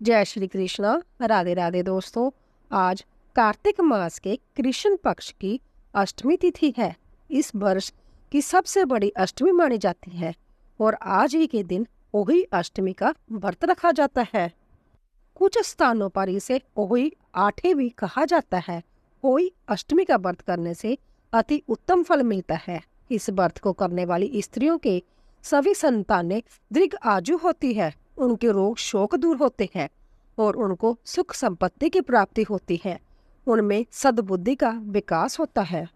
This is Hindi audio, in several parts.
जय श्री कृष्णा। राधे राधे दोस्तों। आज कार्तिक मास के कृष्ण पक्ष की अष्टमी तिथि है। इस वर्ष की सबसे बड़ी अष्टमी मानी जाती है और आज ही के दिन ओही अष्टमी का व्रत रखा जाता है। कुछ स्थानों पर इसे ओही आठे भी कहा जाता है। ओही अष्टमी का व्रत करने से अति उत्तम फल मिलता है। इस व्रत को करने वाली स्त्रियों के सभी संतानें दीर्घ आयु होती है, उनके रोग शोक दूर होते हैं और उनको सुख संपत्ति की प्राप्ति होती है। उनमें सद्बुद्धि का विकास होता है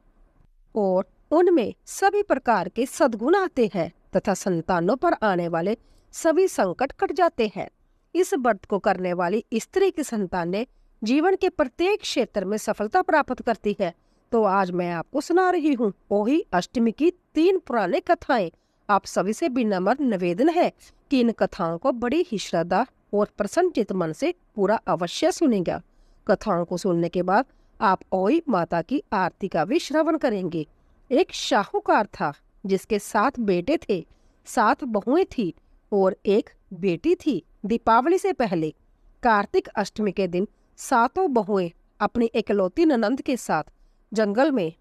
और उनमें सभी प्रकार के सद्गुण आते हैं तथा संतानों पर आने वाले सभी संकट कट जाते हैं। इस व्रत को करने वाली स्त्री की संतानें जीवन के प्रत्येक क्षेत्र में सफलता प्राप्त करती है। तो आज मैं आपको सुना रही हूँ ओही अष्टमी की 3 पुराने कथाएं। आप सभी से विनम्र निवेदन है कि इन कथाओं को बड़ी ही श्रद्धा और प्रसन्नचित मन से पूरा अवश्य सुनेंगे। कथाओं को सुनने के बाद आप ओही माता की आरती का भी श्रवण करेंगे। एक शाहूकार था जिसके 7 बेटे थे, 7 बहुएं थी और एक बेटी थी। दीपावली से पहले कार्तिक अष्टमी के दिन 7 बहुएं अपनी इकलौती ननंद के साथ जंगल में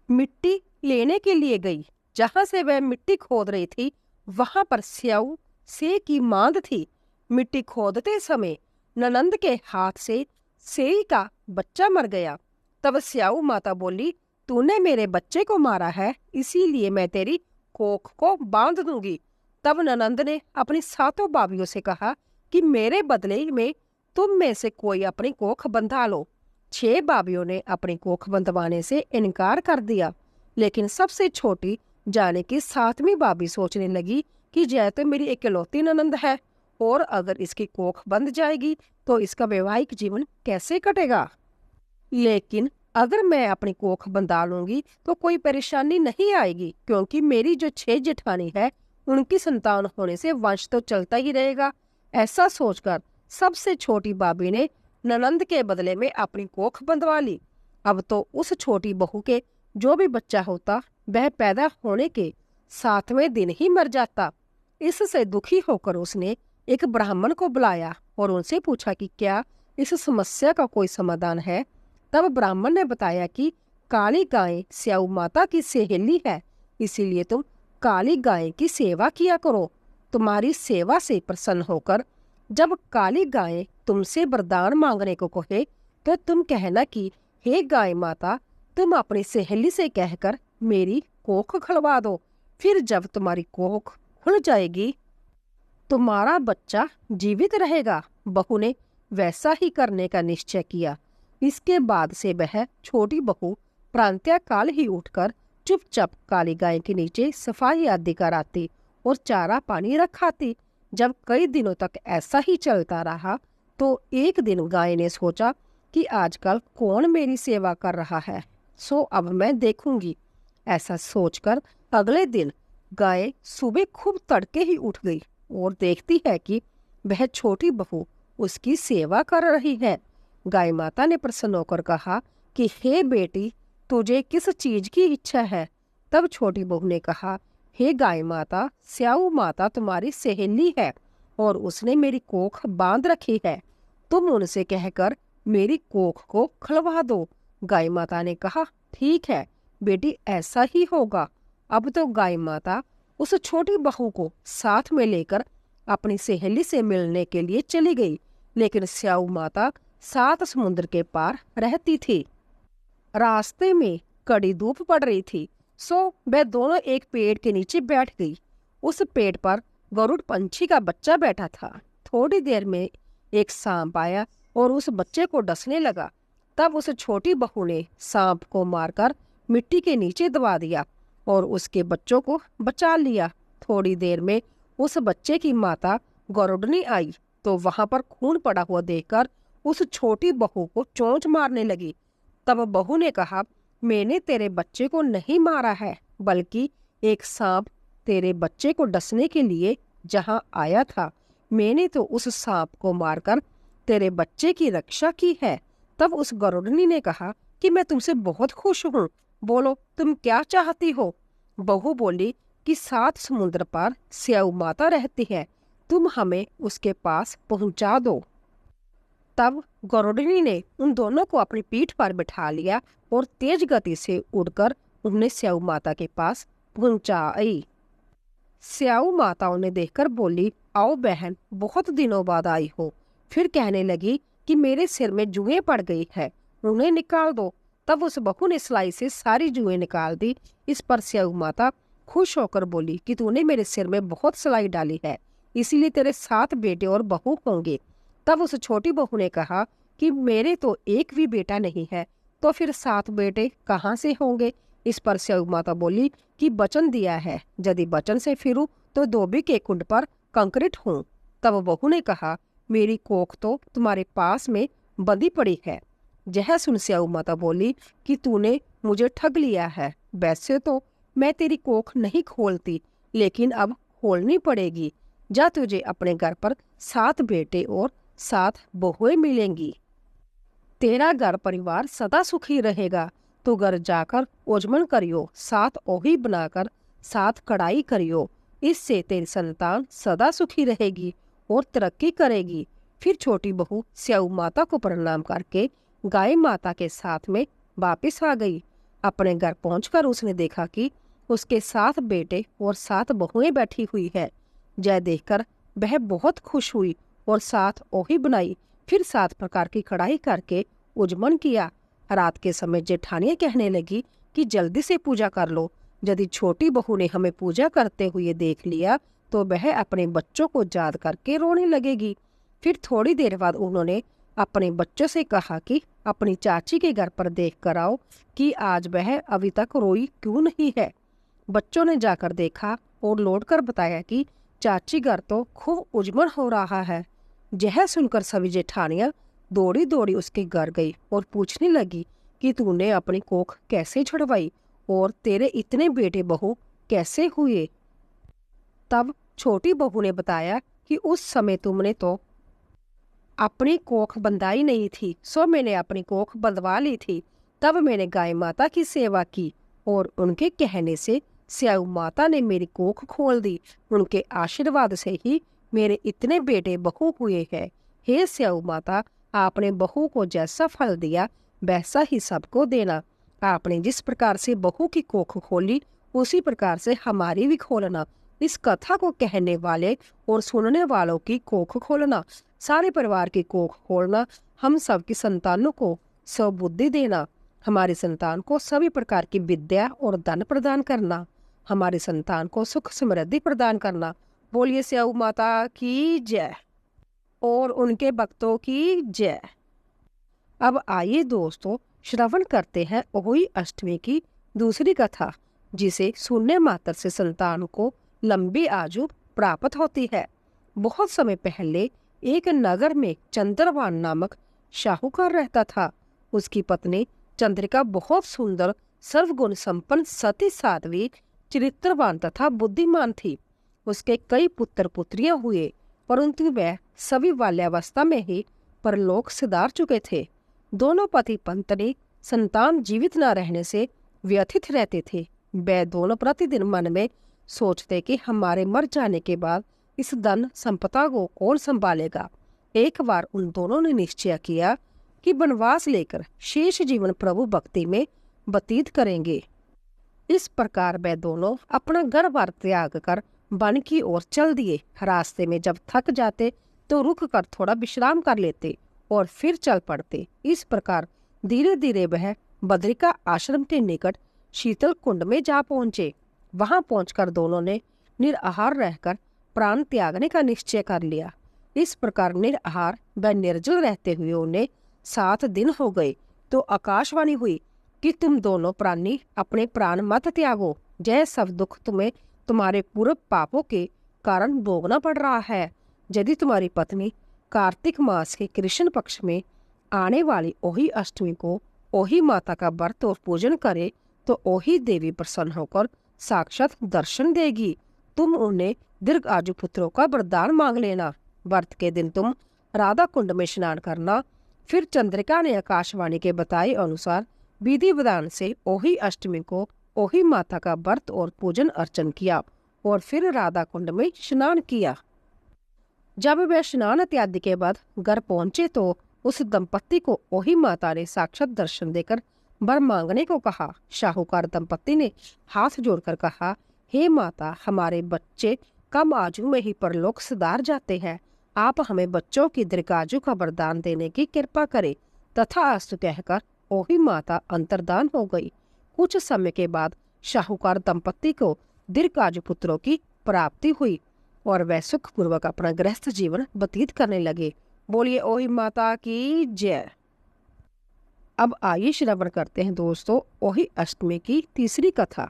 मिट्टी लेने के लिए गई। जहां से वह मिट्टी खोद रही थी वहां पर स्याऊ से की मांद थी। मिट्टी खोदते समय ननंद के हाथ से सेई का बच्चा मर गया। तब स्याऊ माता बोली, तूने मेरे बच्चे को मारा है, इसीलिए मैं तेरी कोख को बांध दूंगी। तब ननंद ने अपनी 7 भाभियों से कहा कि मेरे बदले में तुम में से कोई अपनी कोख बंधा लो। 6 भाभियों ने अपनी कोख बंधवाने से इनकार कर दिया, लेकिन सबसे छोटी जाने की 7वीं भाभी सोचने लगी कि जय तो मेरी इकलौती ननंद है और अगर इसकी कोख बंध जाएगी तो इसका वैवाहिक जीवन कैसे कटेगा। लेकिन अगर मैं अपनी कोख बंधा लूंगी तो कोई परेशानी नहीं आएगी, क्योंकि मेरी जो 6 जेठानी है उनकी संतान होने से वंश तो चलता ही रहेगा। ऐसा सोचकर सबसे छोटी भाभी ने ननंद के बदले में अपनी कोख बंधवा ली। अब तो उस छोटी बहू के जो भी बच्चा होता वह पैदा होने के 7वें दिन ही मर जाता। इससे दुखी होकर उसने एक ब्राह्मण को बुलाया और उनसे पूछा कि क्या इस समस्या का कोई समाधान है। तब ब्राह्मण ने बताया कि काली गाय स्याऊ माता की सहेली है, इसीलिए तुम काली गाय की सेवा किया करो। तुम्हारी सेवा से प्रसन्न होकर जब काली गाय तुमसे वरदान मांगने को कहे तो तुम कहना कि हे गाय माता, तुम अपनी सहेली से कहकर मेरी कोख खुलवा दो। फिर जब तुम्हारी कोख खुल जाएगी तुम्हारा बच्चा जीवित रहेगा। बहू ने वैसा ही करने का निश्चय किया। इसके बाद से वह छोटी बहू प्रातःकाल ही उठकर चुपचाप काली गाय के नीचे सफाई आदि कराती और चारा पानी रखाती। जब कई दिनों तक ऐसा ही चलता रहा तो एक दिन गाय ने सोचा कि आजकल कौन मेरी सेवा कर रहा है, सो अब मैं देखूंगी। ऐसा सोचकर अगले दिन गाय सुबह खूब तड़के ही उठ गई और देखती है कि वह छोटी बहू उसकी सेवा कर रही है। गाय माता ने प्रसन्न होकर कहा कि हे बेटी, तुझे किस चीज की इच्छा है। तब छोटी बहू ने कहा, हे गाय माता, स्याऊ माता तुम्हारी सहेली है और उसने मेरी कोख बांध रखी है। तुम उनसे कहकर मेरी कोख को खुलवा दो। गाय माता ने कहा, ठीक है बेटी, ऐसा ही होगा। अब तो गाय माता उस छोटी बहू को साथ में लेकर अपनी सहेली से मिलने के लिए चली गई, लेकिन स्याऊ माता 7 समुद्र के पार रहती थी। रास्ते में कड़ी धूप पड़ रही थी, सो वह दोनों एक पेड़ के नीचे बैठ गई। उस पेड़ पर गरुड़ पंछी का बच्चा बैठा था। थोड़ी देर में एक सांप आया और उस बच्चे को डसने लगा। तब उस छोटी बहू ने सांप को मारकर मिट्टी के नीचे दबा दिया और उसके बच्चों को बचा लिया। थोड़ी देर में उस बच्चे की माता गरुड़नी आई तो वहां पर खून पड़ा हुआ देखकर उस छोटी बहू को चोंच मारने लगी। तब बहू ने कहा, मैंने तेरे बच्चे को नहीं मारा है, बल्कि एक सांप तेरे बच्चे को डसने के लिए जहां आया था, मैंने तो उस सांप को मारकर तेरे बच्चे की रक्षा की है। तब उस गरुड़नी ने कहा कि मैं तुमसे बहुत खुश हूँ, बोलो तुम क्या चाहती हो। बहू बोली कि 7 समुद्र पार स्याऊ माता रहती है, तुम हमें उसके पास पहुंचा दो। तब गरुड़नी ने उन दोनों को अपनी पीठ पर बिठा लिया और तेज गति से उड़कर उन्हें स्याऊ माता के पास पहुंचाई। स्याऊ माता उन्हें देखकर बोली, आओ बहन, बहुत दिनों बाद आई हो। फिर कहने लगी कि मेरे सिर में जुएं पड़ गई है, उन्हें निकाल दो। तब उस बहू ने सिलाई से सारी जुएं निकाल दी। इस पर स्याऊ माता खुश होकर बोली कि तूने मेरे सिर में बहुत सिलाई डाली है, इसीलिए तेरे 7 बेटे और बहू होंगे। तब उस छोटी बहू ने कहा कि मेरे तो एक भी बेटा नहीं है, तो फिर 7 बेटे कहाँ से होंगे। इस पर स्याऊ माता बोली कि वचन दिया है, यदि वचन से फिरूं तो धोबी के कुंड पर कंकरित हूँ। तब बहू ने कहा, मेरी कोख तो तुम्हारे पास में बंधी पड़ी है। यह सुन स्याऊ माता बोली कि तूने मुझे ठग लिया है। वैसे तो मैं तेरी कोख नहीं खोलती, लेकिन अब खोलनी पड़ेगी। जा, तुझे अपने घर पर 7 बेटे और 7 बहुएं मिलेंगी। तेरा घर परिवार सदा सुखी रहेगा। तो घर जाकर ओजमन करियो, 7 ओही बनाकर 7 कढ़ाई करियो। इससे तेरी संतान सदा सुखी रहेगी और तरक्की करेगी। फिर छोटी बहू स्याऊ माता को प्रणाम करके गाय माता के साथ में वापिस आ गई। अपने घर पहुंचकर उसने देखा कि उसके 7 बेटे और 7 बहुएं बैठी हुई है। यह देखकर वह बहुत खुश हुई और 7 ओही बनाई। फिर 7 प्रकार की कढ़ाई करके उजमन किया। रात के समय जेठानियां कहने लगी कि जल्दी से पूजा कर लो। यदि छोटी बहू ने हमें पूजा करते हुए देख लिया तो वह अपने बच्चों को याद करके रोने लगेगी। फिर थोड़ी देर बाद उन्होंने अपने बच्चों से कहा कि अपनी चाची के घर पर देख कर आओ कि आज वह अभी तक रोई क्यों नहीं है। बच्चों ने जाकर देखा और लौटकर बताया कि चाची घर तो खूब उजमन हो रहा है। यह सुनकर सभी जेठानियां दौड़ी दौड़ी उसके घर गई और पूछने लगी कि तूने अपनी कोख कैसे छुड़वाई और तेरे इतने बेटे बहू कैसे हुए। तब छोटी बहू ने बताया कि उस समय तुमने तो अपनी कोख बंधाई नहीं थी, सो मैंने अपनी कोख बंधवा ली थी। तब मैंने गाय माता की सेवा की और उनके कहने से स्याऊ माता ने मेरी कोख खोल दी। उनके आशीर्वाद से ही मेरे इतने बेटे बहू हुए हैं। हे स्याऊ माता, आपने बहू को जैसा फल दिया वैसा ही सबको देना। आपने जिस प्रकार से बहू की कोख खोली उसी प्रकार से हमारी भी खोलना। इस कथा को कहने वाले और सुनने वालों की कोख खोलना, सारे परिवार की कोख खोलना, हम सबकी संतानों को स्वबुद्धि देना, हमारी संतान को सभी प्रकार की विद्या और धन प्रदान करना, हमारी संतान को सुख समृद्धि प्रदान करना। बोलिए स्याऊ माता की जय और उनके भक्तों की जय। अब आइए दोस्तों, श्रवण करते हैं ओही अष्टमी की दूसरी कथा, जिसे सुनने मात्र से संतान को लंबी आयु प्राप्त होती है। बहुत समय पहले एक नगर में चंद्रवान नामक शाहूकार रहता था। उसकी पत्नी चंद्रिका बहुत सुंदर, सर्वगुण संपन्न, सती साध्वी, चरित्रवान तथा बुद्धिमान थी। उसके कई पुत्र पुत्रियां हुए, परंतु वह सभी बाल्यावस्था में ही परलोक सिधार चुके थे। दोनों पति पत्नी संतान जीवित न रहने से व्यथित रहते थे। वे दोनों प्रतिदिन मन में सोचते कि हमारे मर जाने के बाद इस धन संपदा को कौन संभालेगा। एक बार उन दोनों ने निश्चय किया कि वनवास लेकर शेष जीवन प्रभु भक्ति में व्यतीत करेंगे। इस प्रकार वे दोनों अपना घर बार त्याग कर वन की ओर चल दिए। रास्ते में जब थक जाते तो रुक कर थोड़ा विश्राम कर लेते और फिर चल पड़ते। इस प्रकार धीरे धीरे वह बद्रिका आश्रम के निकट शीतल कुंड में जा पहुंचे। वहां पहुंचकर दोनों ने निराहार रहकर प्राण त्यागने का निश्चय कर लिया। इस प्रकार निराहार व निर्जल रहते हुए उन्हें 7 दिन हो गए तो आकाशवाणी हुई कि तुम दोनों प्राणी अपने प्राण मत त्यागो। यह सब दुख तुम्हें तुम्हारे पूर्व पापों के कारण भोगना पड़ रहा है। यदि तुम्हारी पत्नी कार्तिक मास के कृष्ण पक्ष में आने वाली ओही अष्टमी को ओही माता का व्रत और पूजन करे तो ओही देवी प्रसन्न होकर साक्षात दर्शन देगी। तुम उन्हें दीर्घ आयु पुत्रों का वरदान मांग लेना। व्रत के दिन तुम राधा कुंड में स्नान करना। फिर चंद्रिका ने आकाशवाणी के बताए अनुसार विधि विधान से ओही अष्टमी को ओही माता का व्रत और पूजन अर्चन किया और फिर राधा कुंड में स्नान किया। जब वे स्नान इत्यादि के बाद घर पहुंचे तो उस दंपत्ति को ओही माता ने साक्षात दर्शन देकर वर मांगने को कहा। शाहूकार दंपत्ति ने हाथ जोड़कर कहा, हे माता, हमारे बच्चे कम आयु में ही परलोक सिधार जाते हैं। आप हमें बच्चों की दीर्घायु का वरदान देने की कृपा करें। तथास्तु कहकर ओही माता अंतर्धान हो गई। कुछ समय के बाद शाहूकार दंपत्ति को दीर्घायु पुत्रों की प्राप्ति हुई और वह सुखपूर्वक अपना गृहस्थ जीवन व्यतीत करने लगे। बोलिए ओही माता की जय। अब आइए श्रवण करते हैं दोस्तों ओही अष्टमी की तीसरी कथा।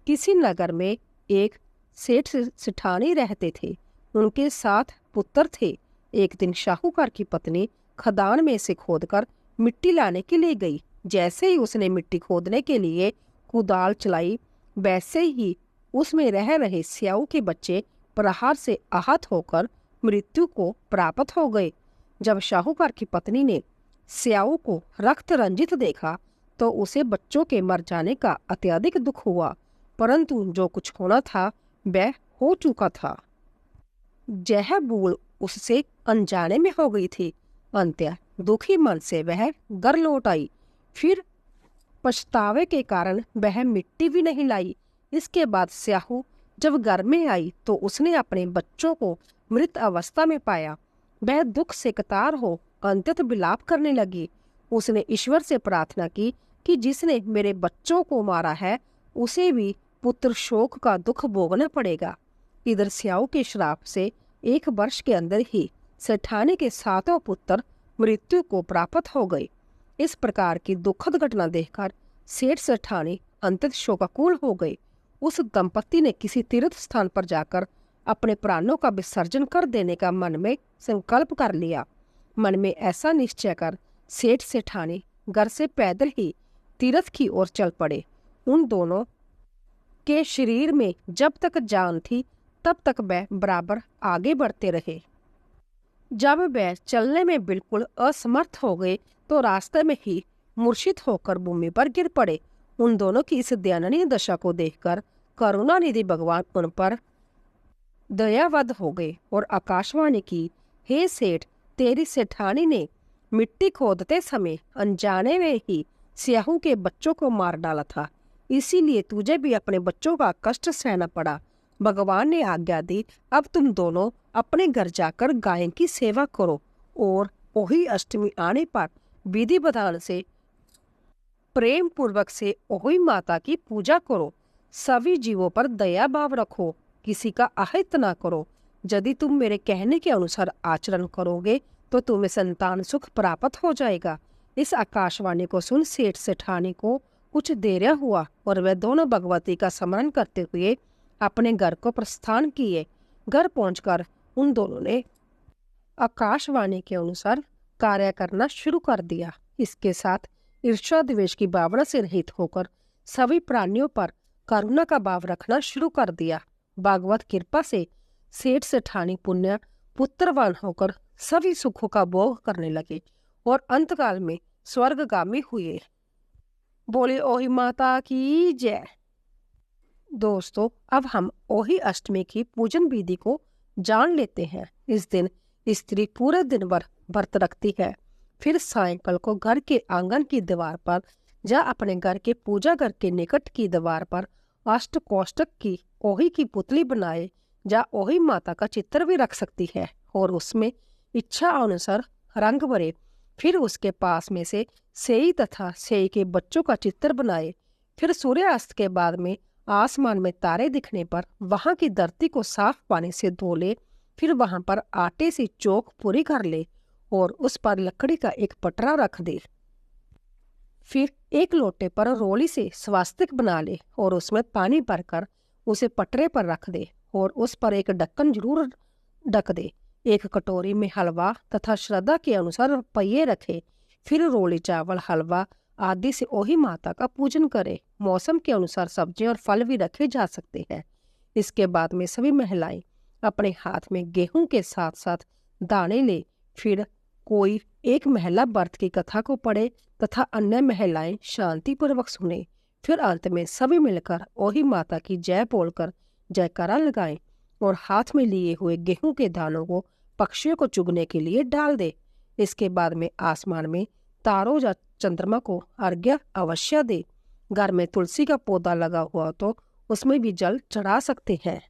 किसी नगर में एक सेठ सेठानी रहते थे। उनके 7 पुत्र थे। एक दिन शाहूकार की पत्नी खदान में से खोदकर मिट्टी लाने के लिए गई। जैसे ही उसने मिट्टी खोदने के लिए कुदाल चलाई, वैसे ही उसमें रह रहे स्याऊ के बच्चे प्रहार से आहत होकर मृत्यु को प्राप्त हो गए। जब शाहूकार की पत्नी ने स्याऊ को रक्त रंजित देखा तो उसे बच्चों के मर जाने का अत्यधिक दुख हुआ, परंतु जो कुछ होना था वह हो चुका था। यह भूल उससे अनजाने में हो गई थी। अंत्य दुखी मन से वह घर लौट आई। फिर पछतावे के कारण वह मिट्टी भी नहीं लाई। इसके बाद स्याहू जब घर में आई तो उसने अपने बच्चों को मृत अवस्था में पाया। वह दुख से कतार हो अंततः विलाप करने लगी। उसने ईश्वर से प्रार्थना की कि जिसने मेरे बच्चों को मारा है उसे भी पुत्र शोक का दुख भोगना पड़ेगा। इधर स्याऊ के श्राप से 1 वर्ष के अंदर ही सेठानी के 7 पुत्र मृत्यु को प्राप्त हो गए। इस प्रकार की दुखद घटना देखकर सेठ सेठानी अंततः शोकाकुल हो गए। उस दंपत्ति ने किसी तीर्थ स्थान पर जाकर अपने प्राणों का विसर्जन कर देने का मन में संकल्प कर लिया। मन में ऐसा निश्चय कर सेठ सेठानी घर से पैदल ही तीर्थ की ओर चल पड़े। उन दोनों के शरीर में जब तक जान थी तब तक वह बराबर आगे बढ़ते रहे। जब वह चलने में बिल्कुल असमर्थ हो गए तो रास्ते में ही मूर्छित होकर भूमि पर गिर पड़े। उन दोनों की इस दयनीय दशा को देखकर करुणानिधि भगवान उन पर दयावद हो गए और आकाशवाणी की, हे सेठ, तेरी सेठानी ने मिट्टी खोदते समय अनजाने में ही स्याहू के बच्चों को मार डाला था, इसीलिए तुझे भी अपने बच्चों का कष्ट सहना पड़ा। भगवान ने आज्ञा दी, अब तुम दोनों अपने घर जाकर गाय की सेवा करो और ओही अष्टमी आने पर विधि विधान से प्रेम पूर्वक से ओही माता की पूजा करो। सभी जीवों पर दया भाव रखो, किसी का अहित ना करो। यदि तुम मेरे कहने के अनुसार आचरण करोगे तो तुम्हें संतान सुख प्राप्त हो जाएगा। इस आकाशवाणी को सुन सेठ सेठानी को कुछ देर हुआ और वे दोनों भगवती का स्मरण करते हुए अपने घर को प्रस्थान किए। घर पहुंचकर उन दोनों ने आकाशवाणी के अनुसार कार्य करना शुरू कर दिया। इसके साथ ईर्ष्या द्वेष की भावना से रहित होकर सभी प्राणियों पर करुणा का भाव रखना शुरू कर दिया। भागवत कृपा से सेठ सेठानी पुण्य पुत्रवान होकर सभी सुखों का भोग करने लगे और अंतकाल में स्वर्गगामी हुए। बोले ओही माता की जय। दोस्तों, अब हम ओही अष्टमी की पूजन विधि को जान लेते हैं। इस दिन स्त्री पूरे दिन भर व्रत रखती है। फिर सायंकाल को घर के आंगन की दीवार पर या अपने घर के पूजा घर के निकट की दीवार पर अष्ट कोष्टक की ओही की पुतली बनाए या ओही माता का चित्र भी रख सकती है और उसमें इच्छा अनुसार रंग भरे। फिर उसके पास में से सेई तथा सेई के बच्चों का चित्र बनाए। फिर सूर्यास्त के बाद में आसमान में तारे दिखने पर वहां की धरती को साफ पानी से धो ले। फिर वहां पर आटे से चौक पूरी कर ले और उस पर लकड़ी का एक पटरा रख दे। फिर एक लोटे पर रोली से स्वास्तिक बना ले और उसमें पानी भरकर उसे पटरे पर रख दे और उस पर एक ढक्कन जरूर ढक दे। एक कटोरी में हलवा तथा श्रद्धा के अनुसार पहिए रखे। फिर रोली चावल हलवा आदि से ओही माता का पूजन करे। मौसम के अनुसार सब्जियां और फल भी रखे जा सकते हैं। इसके बाद में सभी महिलाएं अपने हाथ में गेहूं के साथ साथ दाने ले। फिर कोई एक महिला व्रत की कथा को पढ़े तथा अन्य महिलाएं शांति पूर्वक सुने। फिर अंत में सभी मिलकर ओही माता की जय बोलकर जयकारा लगाएं और हाथ में लिए हुए गेहूं के दानों को पक्षियों को चुगने के लिए डाल दे। इसके बाद में आसमान में तारों या चंद्रमा को अर्घ्य अवश्य दे। घर में तुलसी का पौधा लगा हुआ तो उसमें भी जल चढ़ा सकते हैं।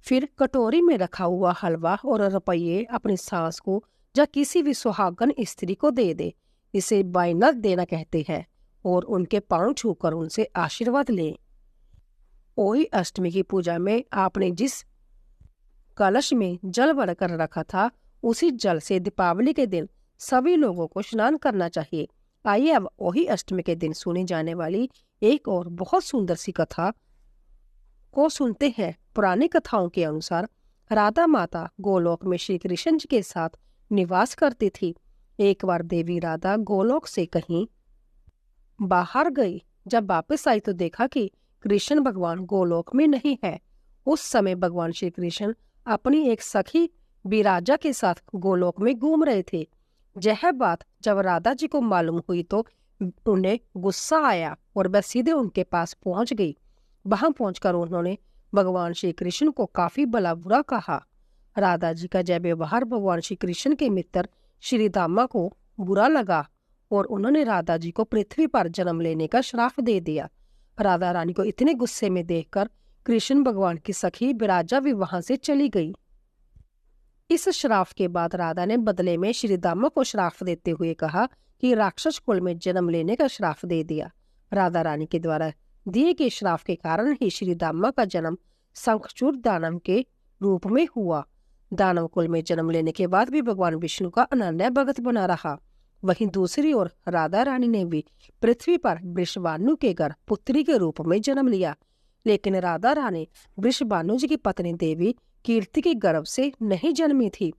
फिर कटोरी में रखा हुआ हलवा और रुपये अपनी सास को या किसी भी सुहागन स्त्री को दे दे। इसे बाइनर देना कहते हैं और उनके पांव छूकर उनसे आशीर्वाद लें। ओही अष्टमी की पूजा में आपने जिस कलश में जल भरकर रखा था उसी जल से दीपावली के दिन सभी लोगों को स्नान करना चाहिए। आइए अब ओही अष्टमी के दिन सुनी जाने वाली एक और बहुत सुंदर सी कथा को सुनते हैं। पुरानी कथाओं के अनुसार राधा माता गोलोक में श्री कृष्ण जी के साथ निवास करती थी। एक बार देवी राधा गोलोक से कहीं बाहर गई। जब वापस आई तो देखा कि कृष्ण भगवान गोलोक में नहीं है। उस समय भगवान श्री कृष्ण अपनी एक सखी विराजा के साथ गोलोक में घूम रहे थे। यह बात जब राधा जी को मालूम हुई तो उन्हें गुस्सा आया और वह सीधे उनके पास पहुंच गई। वहां पहुंचकर उन्होंने भगवान श्री कृष्ण को काफी भला बुरा कहा। राधा जी का जय व्यवहार भगवान श्री कृष्ण के मित्र श्री दामा को बुरा लगा और उन्होंने राधा जी को पृथ्वी पर जन्म लेने का श्राप दे दिया। राधा रानी को इतने गुस्से में देखकर कृष्ण भगवान की सखी विराजा भी वहां से चली गई। इस श्राप के बाद राधा ने बदले में श्री दामा को श्राप देते हुए कहा कि राक्षस कुल में जन्म लेने का श्राप दे दिया। राधा रानी के द्वारा दिए गए श्राप के कारण ही श्री दामा का जन्म शंखचूड़ दानव के रूप में हुआ। दानव कुल में जन्म लेने के बाद भी भगवान विष्णु का अनन्य भगत बना रहा। वहीं दूसरी ओर राधा रानी ने भी पृथ्वी पर वृषभानु के घर पुत्री के रूप में जन्म लिया। लेकिन राधा रानी वृषभानु जी की पत्नी देवी कीर्ति के गर्भ से नहीं जन्मी थी।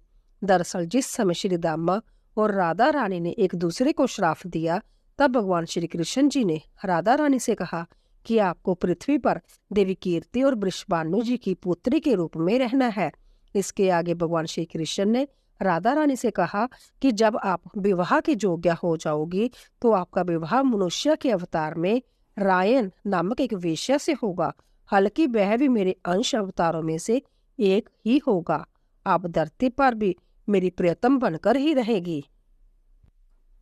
दरअसल जिस समय श्री दामा और राधा रानी ने एक दूसरे को श्राप दिया तब भगवान श्री कृष्ण जी ने राधा रानी से कहा कि आपको पृथ्वी पर देवी कीर्ति और वृषभानु जी की पुत्री के रूप में रहना है। इसके आगे भगवान श्री कृष्ण ने राधा रानी से कहा कि जब आप विवाह की योग्य हो जाओगी तो आपका विवाह मनुष्य के अवतार में रायन नामक एक वेश्या से होगा। हालांकि वह भी मेरे अंश अवतारों में से एक ही होगा। आप धरती पर भी मेरी प्रियतम बनकर ही रहेगी,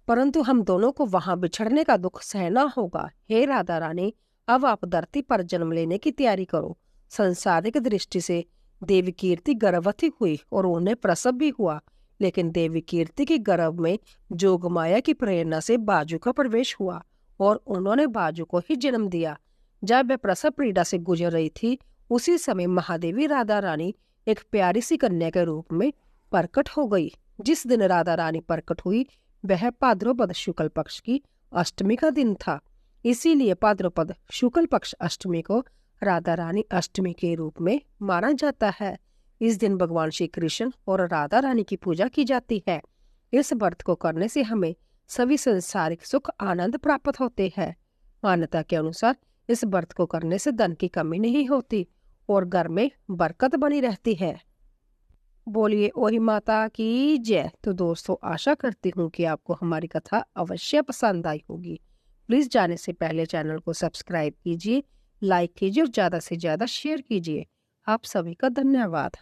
परंतु हम दोनों को वहां बिछड़ने का दुख सहना होगा। हे राधा रानी, अब आप धरती पर जन्म लेने की तैयारी करो। संसारिक दृष्टि से देवी कीर्ति गर्भवती हुई और उन्हें प्रसव भी हुआ। लेकिन देवी कीर्ति के गर्भ में जोगमाया की प्रेरणा से बाजू का प्रवेश हुआ और उन्होंने बाजू को ही जन्म दिया। जब वह प्रसव पीड़ा से गुजर रही थी उसी समय महादेवी राधा रानी एक प्यारी सी कन्या के रूप में प्रकट हो गई। जिस दिन राधा रानी प्रकट हुई वह भाद्रपद शुक्ल पक्ष की अष्टमी का दिन था। इसीलिए भाद्रपद शुक्ल पक्ष अष्टमी को राधा रानी अष्टमी के रूप में माना जाता है। इस दिन भगवान श्री कृष्ण और राधा रानी की पूजा की जाती है। इस व्रत को करने से हमें सभी संसारिक सुख आनंद प्राप्त होते हैं। मान्यता के अनुसार इस व्रत को करने से धन की कमी नहीं होती और घर में बरकत बनी रहती है। बोलिए ओही माता की जय। तो दोस्तों, आशा करती हूँ कि आपको हमारी कथा अवश्य पसंद आई होगी। प्लीज जाने से पहले चैनल को सब्सक्राइब कीजिए, लाइक कीजिए और ज्यादा से ज्यादा शेयर कीजिए। आप सभी का धन्यवाद।